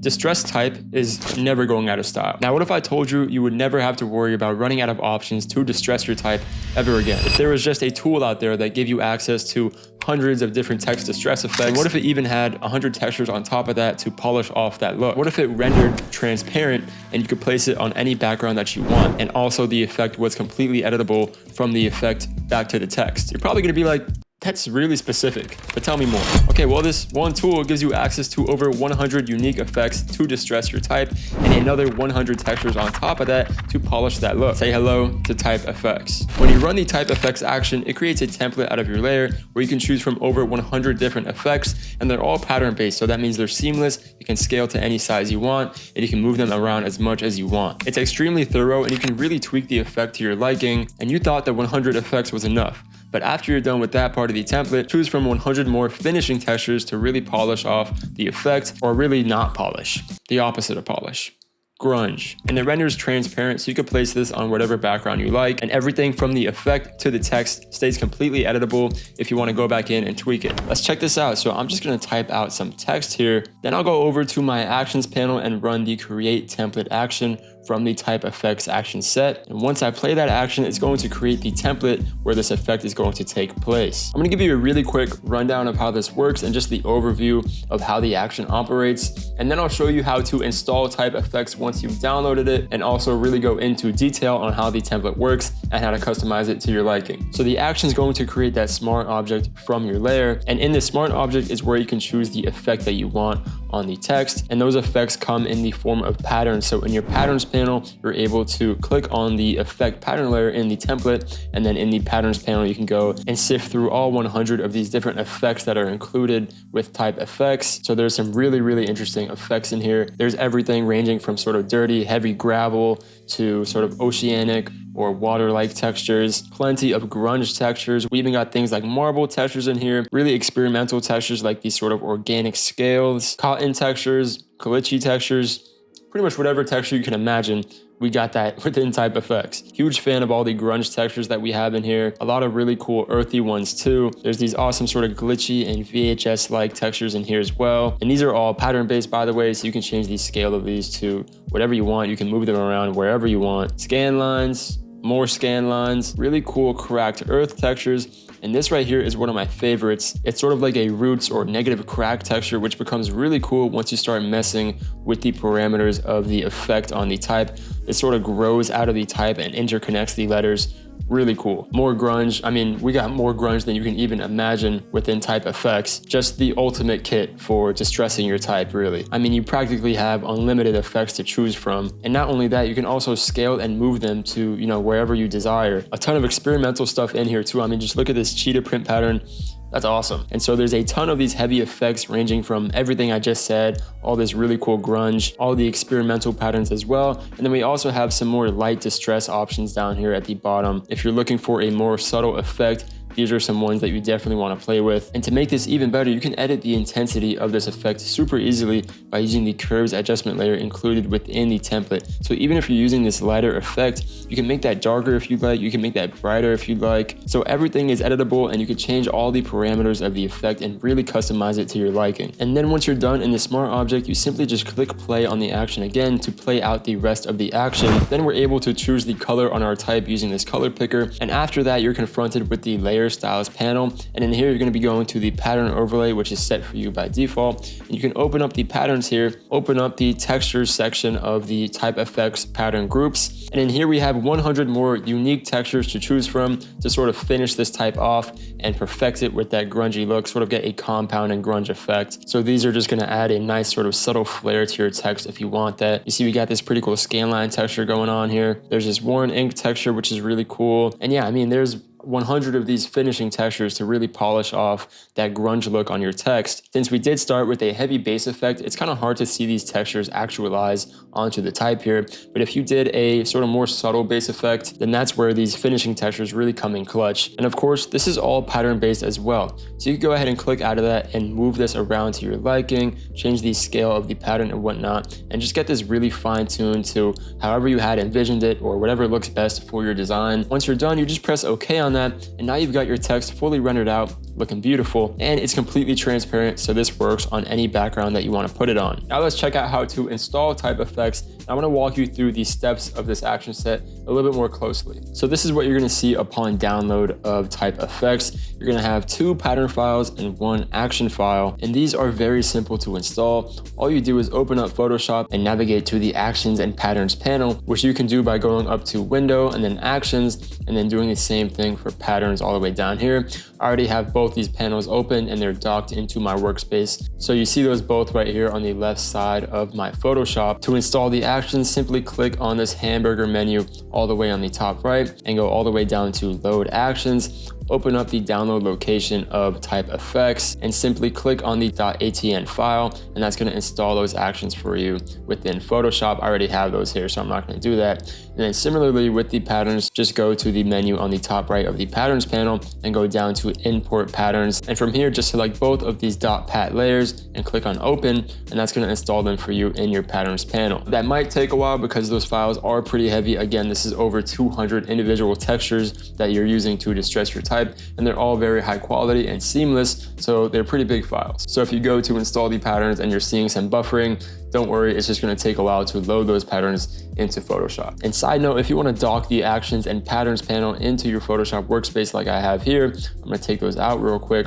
Distress type is never going out of style. Now, what if I told you you would never have to worry about running out of options to distress your type ever again? If there was just a tool out there that gave you access to hundreds of different text distress effects, and what if it even had 100 textures on top of that to polish off that look? What if it rendered transparent and you could place it on any background that you want, and also the effect was completely editable from the effect back to the text? You're probably gonna be like, that's really specific, but tell me more. Okay, well, this one tool gives you access to over 100 unique effects to distress your type and another 100 textures on top of that to polish that look. Say hello to TYPEFX. When you run the TYPEFX action, it creates a template out of your layer where you can choose from over 100 different effects, and they're all pattern based. So that means they're seamless. You can scale to any size you want, and you can move them around as much as you want. It's extremely thorough, and you can really tweak the effect to your liking. And you thought that 100 effects was enough. But after you're done with that part of the template, choose from 100 more finishing textures to really polish off the effect, or really not polish. The opposite of polish. Grunge. And it renders transparent, so you can place this on whatever background you like, and everything from the effect to the text stays completely editable if you want to go back in and tweak it. Let's check this out. So I'm just going to type out some text here, then I'll go over to my actions panel and run the create template action from the TYPEFX action set. And once I play that action, it's going to create the template where this effect is going to take place. I'm going to give you a really quick rundown of how this works and just the overview of how the action operates. And then I'll show you how to install TYPEFX once you've downloaded it, and also really go into detail on how the template works and how to customize it to your liking. So the action is going to create that smart object from your layer. And in this smart object is where you can choose the effect that you want on the text. And those effects come in the form of patterns. So in your patterns panel, you're able to click on the effect pattern layer in the template. And then in the patterns panel, you can go and sift through all 100 of these different effects that are included with TYPEFX. So there's some really, really interesting effects in here. There's everything ranging from sort of dirty, heavy gravel to sort of oceanic or water-like textures, plenty of grunge textures. We even got things like marble textures in here, really experimental textures like these sort of organic scales, cotton textures, glitchy textures, pretty much whatever texture you can imagine. We got that within TYPEFX. Huge fan of all the grunge textures that we have in here. A lot of really cool earthy ones too. There's these awesome sort of glitchy and VHS-like textures in here as well. And these are all pattern-based, by the way, so you can change the scale of these to whatever you want. You can move them around wherever you want. Scan lines, more scan lines, really cool cracked earth textures. And this right here is one of my favorites. It's sort of like a roots or negative crack texture, which becomes really cool once you start messing with the parameters of the effect on the type. It sort of grows out of the type and interconnects the letters. Really cool. More grunge. I mean, we got more grunge than you can even imagine within TYPEFX. Just the ultimate kit for distressing your type, really. I mean, you practically have unlimited effects to choose from. And not only that, you can also scale and move them to, wherever you desire. A ton of experimental stuff in here too. I mean, just look at this cheetah print pattern. That's awesome. And so there's a ton of these heavy effects ranging from everything I just said, all this really cool grunge, all the experimental patterns as well. And then we also have some more light distress options down here at the bottom. If you're looking for a more subtle effect, these are some ones that you definitely want to play with. And to make this even better, you can edit the intensity of this effect super easily by using the curves adjustment layer included within the template. So even if you're using this lighter effect, you can make that darker if you'd like, you can make that brighter if you'd like. So everything is editable, and you can change all the parameters of the effect and really customize it to your liking. And then once you're done in the smart object, you simply just click play on the action again to play out the rest of the action. Then we're able to choose the color on our type using this color picker. And after that, you're confronted with the layer styles panel, and in here you're going to be going to the pattern overlay, which is set for you by default. And you can open up the patterns here, open up the textures section of the TYPEFX pattern groups, and in here we have 100 more unique textures to choose from to sort of finish this type off and perfect it with that grungy look, sort of get a compound and grunge effect. So these are just going to add a nice sort of subtle flair to your text if you want that. You see we got this pretty cool scanline texture going on here. There's this worn ink texture, which is really cool. And yeah, I mean, there's 100 of these finishing textures to really polish off that grunge look on your text. Since we did start with a heavy base effect, it's kind of hard to see these textures actualize onto the type here. But if you did a sort of more subtle base effect, then that's where these finishing textures really come in clutch. And of course, this is all pattern based as well. So you can go ahead and click out of that and move this around to your liking, change the scale of the pattern and whatnot, and just get this really fine-tuned to however you had envisioned it or whatever looks best for your design. Once you're done, you just press OK on that, and now you've got your text fully rendered out looking beautiful, and it's completely transparent, so this works on any background that you want to put it on. Now let's check out how to install TYPEFX. I'm going to walk you through the steps of this action set a little bit more closely. So this is what you're going to see upon download of TYPEFX. You're going to have 2 pattern files and 1 action file, and these are very simple to install. All you do is open up Photoshop and navigate to the Actions and Patterns panel, which you can do by going up to Window and then Actions, and then doing the same thing for Patterns all the way down here. I already have both these panels open and they're docked into my workspace. So you see those both right here on the left side of my Photoshop. To install the actions, simply click on this hamburger menu all the way on the top right and go all the way down to Load Actions. Open up the download location of TYPEFX and simply click on the .atn file, and that's going to install those actions for you within Photoshop. I already have those here, so I'm not going to do that. And then similarly with the patterns, just go to the menu on the top right of the patterns panel and go down to import patterns. And from here, just select both of these .pat layers and click on open, and that's going to install them for you in your patterns panel. That might take a while because those files are pretty heavy. Again, this is over 200 individual textures that you're using to distress your type, and they're all very high quality and seamless, so they're pretty big files. So if you go to install the patterns and you're seeing some buffering, don't worry, it's just going to take a while to load those patterns into Photoshop. And side note, if you want to dock the actions and patterns panel into your Photoshop workspace like I have here, I'm going to take those out real quick.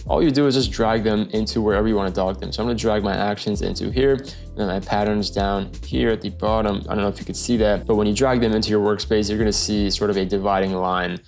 All you do is just drag them into wherever you want to dock them. So I'm going to drag my actions into here, and then my patterns down here at the bottom. I don't know if you could see that, but when you drag them into your workspace, you're going to see sort of a dividing line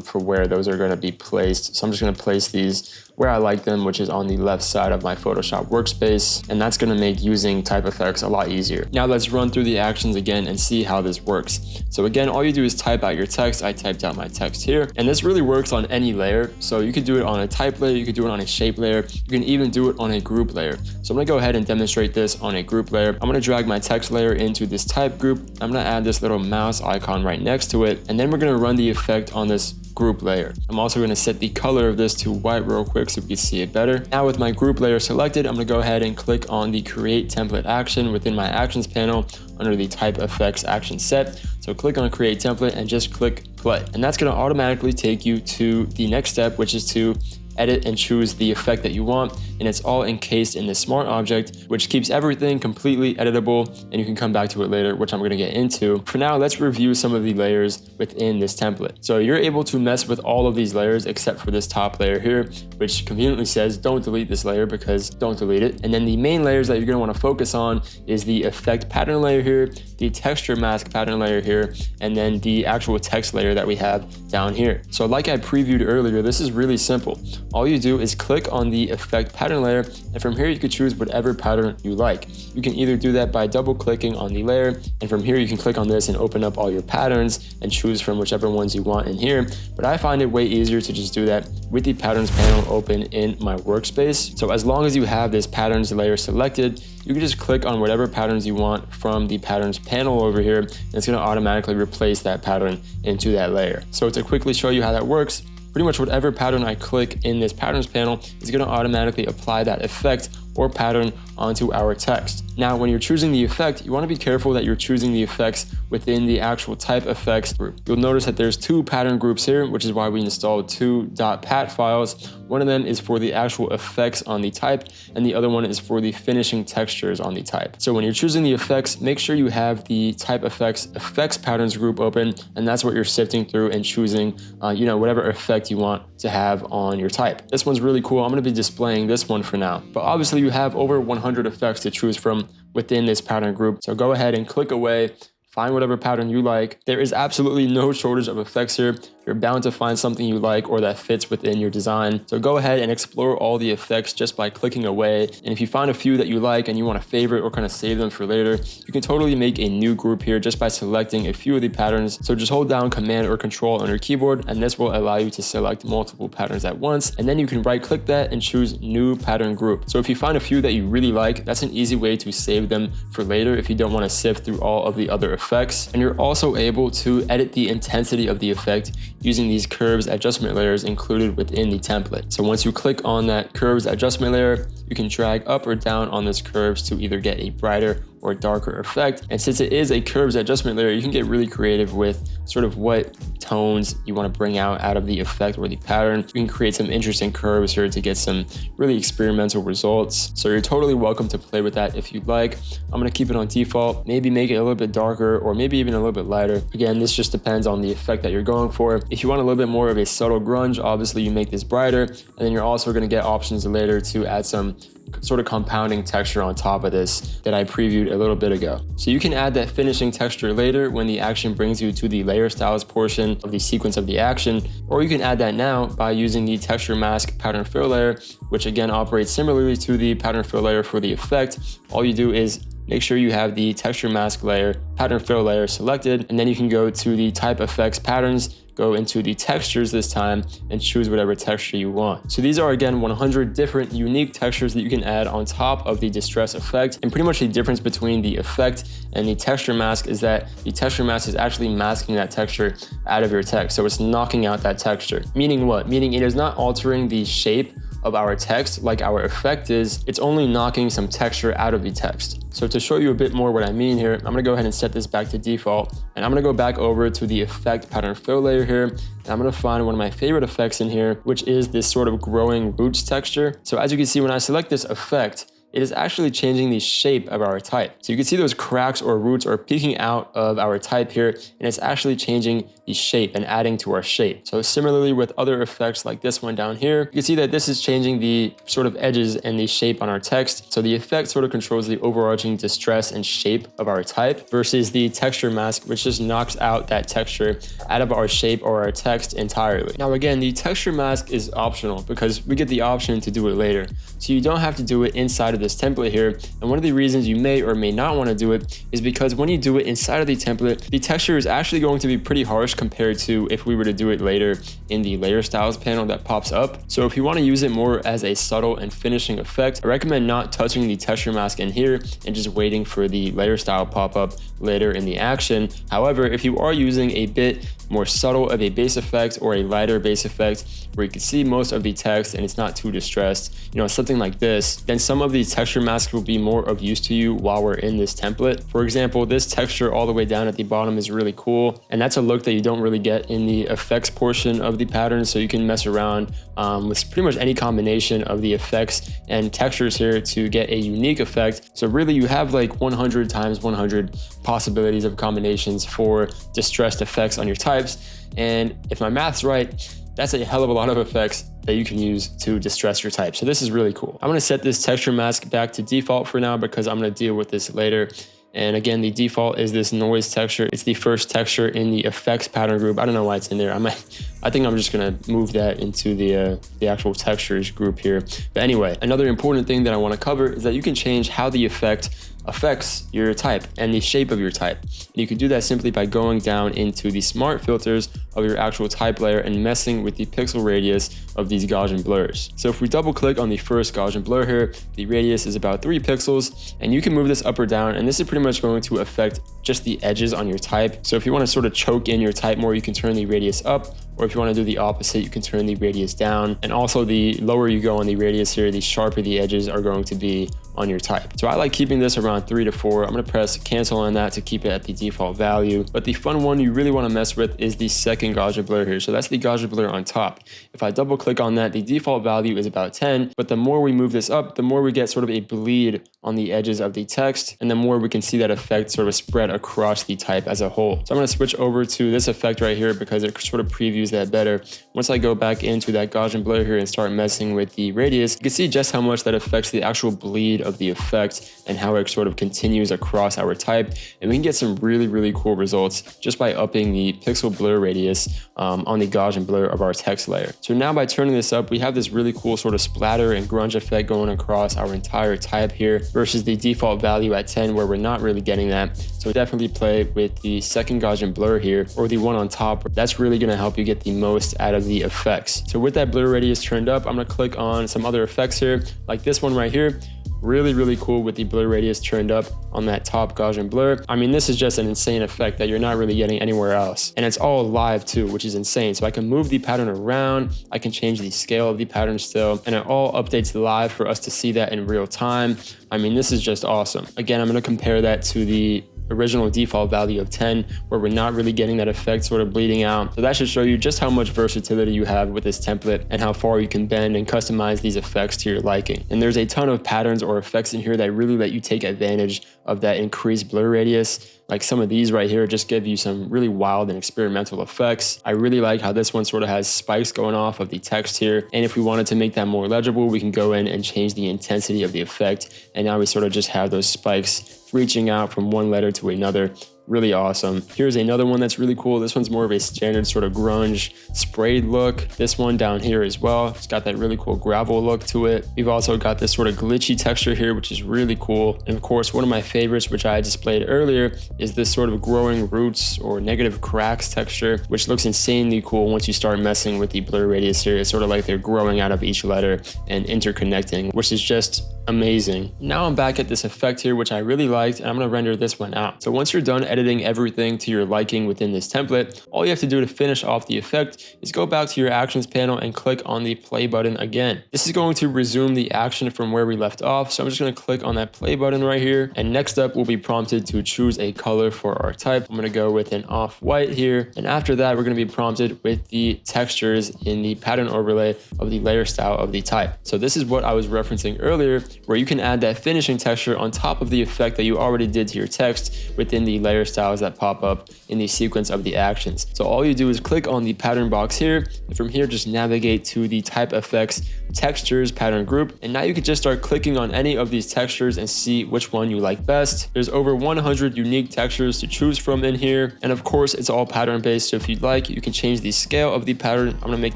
for where those are going to be placed. So I'm just going to place these where I like them, which is on the left side of my Photoshop workspace, and that's going to make using TYPEFX a lot easier. Now let's run through the actions again and see how this works. So again, all you do is type out your text. I typed out my text here, and this really works on any layer. So you could do it on a type layer, you could do it on a shape layer, you can even do it on a group layer. So I'm going to go ahead and demonstrate this on a group layer. I'm going to drag my text layer into this type group. I'm going to add this little mouse icon right next to it, and then we're going to run the effect on this group layer. I'm also going to set the color of this to white real quick so we can see it better. Now with my group layer selected, I'm going to go ahead and click on the create template action within my actions panel under the TYPEFX action set. So click on create template and just click play. And that's going to automatically take you to the next step, which is to edit and choose the effect that you want, and it's all encased in this smart object, which keeps everything completely editable, and you can come back to it later, which I'm going to get into. For now, let's review some of the layers within this template. So you're able to mess with all of these layers except for this top layer here, which conveniently says don't delete this layer because don't delete it. And then the main layers that you're going to want to focus on is the effect pattern layer here, the texture mask pattern layer here, and then the actual text layer that we have down here. So like I previewed earlier, this is really simple. All you do is click on the effect pattern layer, and from here you can choose whatever pattern you like. You can either do that by double clicking on the layer, and from here you can click on this and open up all your patterns and choose from whichever ones you want in here. But I find it way easier to just do that with the patterns panel open in my workspace. So as long as you have this patterns layer selected, you can just click on whatever patterns you want from the patterns panel over here, and it's going to automatically replace that pattern into that layer. So to quickly show you how that works, pretty much whatever pattern I click in this patterns panel is going to automatically apply that effect or pattern onto our text. Now, when you're choosing the effect, you want to be careful that you're choosing the effects within the actual TYPEFX group. You'll notice that there's 2 pattern groups here, which is why we installed 2 .pat files. One of them is for the actual effects on the type, and the other one is for the finishing textures on the type. So when you're choosing the effects, make sure you have the TYPEFX effects patterns group open, and that's what you're sifting through and choosing, whatever effect you want to have on your type. This one's really cool. I'm going to be displaying this one for now, but obviously you have over 100 effects to choose from within this pattern group. So go ahead and click away, find whatever pattern you like. There is absolutely no shortage of effects here. You're bound to find something you like or that fits within your design. So go ahead and explore all the effects just by clicking away. And if you find a few that you like and you want to favorite or kind of save them for later, you can totally make a new group here just by selecting a few of the patterns. So just hold down Command or Control on your keyboard, and this will allow you to select multiple patterns at once. And then you can right click that and choose new pattern group. So if you find a few that you really like, that's an easy way to save them for later if you don't want to sift through all of the other effects. And you're also able to edit the intensity of the effect using these curves adjustment layers included within the template. So once you click on that curves adjustment layer, you can drag up or down on this curves to either get a brighter or darker effect. And since it is a curves adjustment layer, you can get really creative with sort of what tones you want to bring out of the effect or the pattern. You can create some interesting curves here to get some really experimental results. So you're totally welcome to play with that if you'd like. I'm going to keep it on default, maybe make it a little bit darker or maybe even a little bit lighter. Again, this just depends on the effect that you're going for. If you want a little bit more of a subtle grunge, obviously you make this brighter, and then you're also going to get options later to add some sort of compounding texture on top of this that I previewed a little bit ago. So you can add that finishing texture later when the action brings you to the layer styles portion of the sequence of the action, or you can add that now by using the texture mask pattern fill layer, which again operates similarly to the pattern fill layer for the effect. All you do is make sure you have the texture mask layer, pattern fill layer selected, and then you can go to the TYPEFX patterns, go into the textures this time, and choose whatever texture you want. So these are again 100 different unique textures that you can add on top of the distress effect. And pretty much the difference between the effect and the texture mask is that the texture mask is actually masking that texture out of your text. So it's knocking out that texture. Meaning what? Meaning it is not altering the shape of our text like our effect is, it's only knocking some texture out of the text. So to show you a bit more what I mean here, I'm gonna go ahead and set this back to default, and I'm gonna go back over to the effect pattern fill layer here, and I'm gonna find one of my favorite effects in here, which is this sort of growing roots texture. So as you can see, when I select this effect, it is actually changing the shape of our type. So you can see those cracks or roots are peeking out of our type here, and it's actually changing the shape and adding to our shape. So similarly with other effects like this one down here, you can see that this is changing the sort of edges and the shape on our text. So the effect sort of controls the overarching distress and shape of our type versus the texture mask, which just knocks out that texture out of our shape or our text entirely. Now again, the texture mask is optional because we get the option to do it later. So you don't have to do it inside of this template here. And one of the reasons you may or may not want to do it is because when you do it inside of the template, the texture is actually going to be pretty harsh compared to if we were to do it later in the layer styles panel that pops up. So if you want to use it more as a subtle and finishing effect, I recommend not touching the texture mask in here and just waiting for the layer style pop up later in the action. However, if you are using a bit more subtle of a base effect or a lighter base effect where you can see most of the text and it's not too distressed, you know, something like this, then some of the texture masks will be more of use to you while we're in this template. For example, this texture all the way down at the bottom is really cool, and that's a look that you don't really get in the effects portion of the pattern. So you can mess around with pretty much any combination of the effects and textures here to get a unique effect. So really you have like 100 times 100 possibilities of combinations for distressed effects on your types. And if my math's right, that's a hell of a lot of effects that you can use to distress your type. So this is really cool. I'm gonna set this texture mask back to default for now because I'm gonna deal with this later. And again, the default is this noise texture. It's the first texture in the effects pattern group. I don't know why it's in there. I think I'm just gonna move that into the actual textures group here. But anyway, another important thing that I wanna cover is that you can change how the effect affects your type and the shape of your type. And you can do that simply by going down into the smart filters of your actual type layer and messing with the pixel radius of these Gaussian blurs. So if we double click on the first Gaussian blur here, the radius is about 3 pixels, and you can move this up or down, and this is pretty much going to affect just the edges on your type. So if you want to sort of choke in your type more, you can turn the radius up, or if you want to do the opposite, you can turn the radius down. And also the lower you go on the radius here, the sharper the edges are going to be on your type. So I like keeping this around 3 to 4. I'm gonna press cancel on that to keep it at the default value. But the fun one you really wanna mess with is the second Gaussian blur here. So that's the Gaussian blur on top. If I double click on that, the default value is about 10, but the more we move this up, the more we get sort of a bleed on the edges of the text, and the more we can see that effect sort of spread across the type as a whole. So I'm gonna switch over to this effect right here because it sort of previews that better. Once I go back into that Gaussian blur here and start messing with the radius, you can see just how much that affects the actual bleed of the effect and how it sort of continues across our type. And we can get some really, really cool results just by upping the pixel blur radius on the Gaussian blur of our text layer. So now by turning this up, we have this really cool sort of splatter and grunge effect going across our entire type here versus the default value at 10 where we're not really getting that. So definitely play with the second Gaussian blur here or the one on top. That's really gonna help you get the most out of the effects. So with that blur radius turned up, I'm gonna click on some other effects here, like this one right here, Really cool with the blur radius turned up on that top Gaussian blur. I mean, this is just an insane effect that you're not really getting anywhere else. And it's all live too, which is insane. So I can move the pattern around, I can change the scale of the pattern still, and it all updates live for us to see that in real time. I mean, this is just awesome. Again, I'm going to compare that to the original default value of 10, where we're not really getting that effect sort of bleeding out. So that should show you just how much versatility you have with this template and how far you can bend and customize these effects to your liking. And there's a ton of patterns or effects in here that really let you take advantage of that increased blur radius. Like some of these right here just give you some really wild and experimental effects. I really like how this one sort of has spikes going off of the text here. And if we wanted to make that more legible, we can go in and change the intensity of the effect. And now we sort of just have those spikes reaching out from one letter to another. Really awesome. Here's another one that's really cool. This one's more of a standard sort of grunge sprayed look. This one down here as well, it's got that really cool gravel look to it. We've also got this sort of glitchy texture here, which is really cool. And of course, one of my favorites, which I displayed earlier, is this sort of growing roots or negative cracks texture, which looks insanely cool once you start messing with the blur radius here. It's sort of like they're growing out of each letter and interconnecting, which is just amazing. Now I'm back at this effect here, which I really liked, and I'm going to render this one out. So once you're done editing everything to your liking within this template, all you have to do to finish off the effect is go back to your actions panel and click on the play button again. This is going to resume the action from where we left off. So I'm just going to click on that play button right here. And next up, we'll be prompted to choose a color for our type. I'm going to go with an off-white here. And after that, we're going to be prompted with the textures in the pattern overlay of the layer style of the type. So this is what I was referencing earlier, where you can add that finishing texture on top of the effect that you already did to your text within the layer styles that pop up in the sequence of the actions. So all you do is click on the pattern box here, and from here just navigate to the TYPEFX textures pattern group, and now you can just start clicking on any of these textures and see which one you like best. There's over 100 unique textures to choose from in here, and of course it's all pattern based, so if you'd like, you can change the scale of the pattern. I'm going to make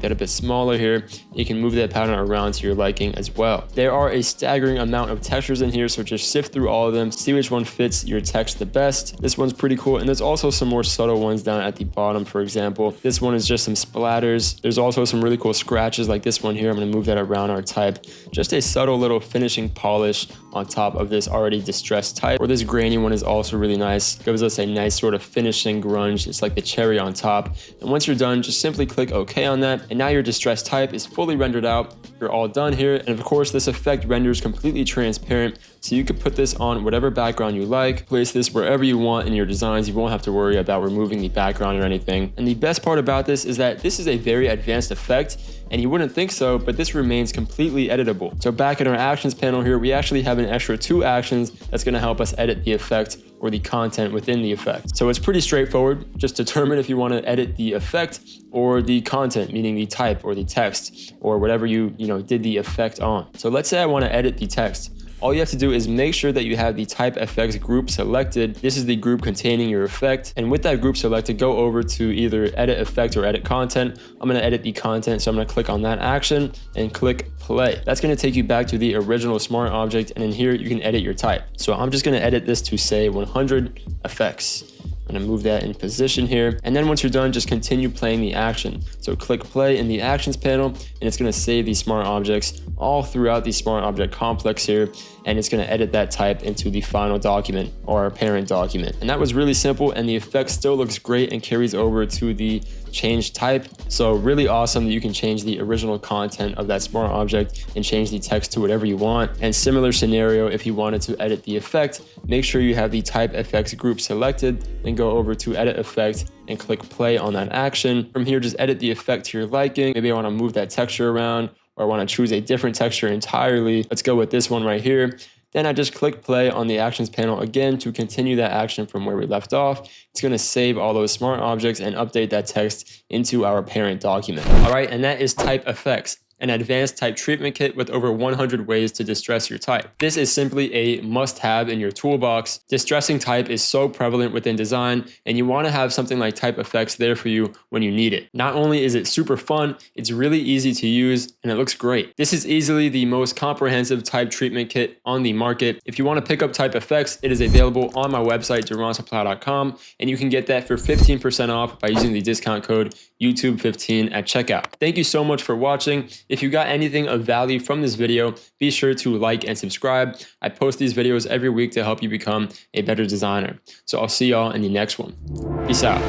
that a bit smaller here. You can move that pattern around to your liking as well. There are a staggering amount of textures in here, so just sift through all of them, see which one fits your text the best. This one's pretty cool, and there's also some more subtle ones down at the bottom. For example, this one is just some splatters. There's also some really cool scratches like this one here. I'm going to move that around our type. Just a subtle little finishing polish on top of this already distressed type. Or this grainy one is also really nice. Gives us a nice sort of finishing grunge. It's like the cherry on top. And once you're done, just simply click OK on that. And now your distressed type is fully rendered out. You're all done here. And of course, this effect renders completely transparent. So you could put this on whatever background you like, place this wherever you want in your designs. You won't have to worry about removing the background or anything. And the best part about this is that this is a very advanced effect, and you wouldn't think so, but this remains completely editable. So back in our actions panel here, we actually have an extra 2 actions that's going to help us edit the effect or the content within the effect. So it's pretty straightforward. Just determine if you want to edit the effect or the content, meaning the type or the text or whatever you did the effect on. So let's say I want to edit the text. All you have to do is make sure that you have the TYPEFX group selected. This is the group containing your effect. And with that group selected, go over to either edit effect or edit content. I'm going to edit the content. So I'm going to click on that action and click play. That's going to take you back to the original smart object. And in here, you can edit your type. So I'm just going to edit this to say 100 effects. I'm going to move that in position here. And then once you're done, just continue playing the action. So click play in the actions panel, and it's going to save these smart objects all throughout the smart object complex here. And it's going to edit that type into the final document or our parent document. And that was really simple. And the effect still looks great and carries over to the change type. So really awesome that you can change the original content of that smart object and change the text to whatever you want. And similar scenario, if you wanted to edit the effect, make sure you have the TYPEFX group selected, then go over to edit effect and click play on that action. From here, just edit the effect to your liking. Maybe I want to move that texture around, or I want to choose a different texture entirely. Let's go with this one right here. Then I just click play on the actions panel again to continue that action from where we left off. It's going to save all those smart objects and update that text into our parent document. All right, and that is TYPEFX, an advanced type treatment kit with over 100 ways to distress your type. This is simply a must-have in your toolbox. Distressing type is so prevalent within design, and you want to have something like TYPEFX there for you when you need it. Not only is it super fun, it's really easy to use, and it looks great. This is easily the most comprehensive type treatment kit on the market. If you want to pick up TYPEFX, it is available on my website, duransupply.com, and you can get that for 15% off by using the discount code YouTube15 at checkout. Thank you so much for watching. If you got anything of value from this video, be sure to like and subscribe. I post these videos every week to help you become a better designer. So I'll see y'all in the next one. Peace out.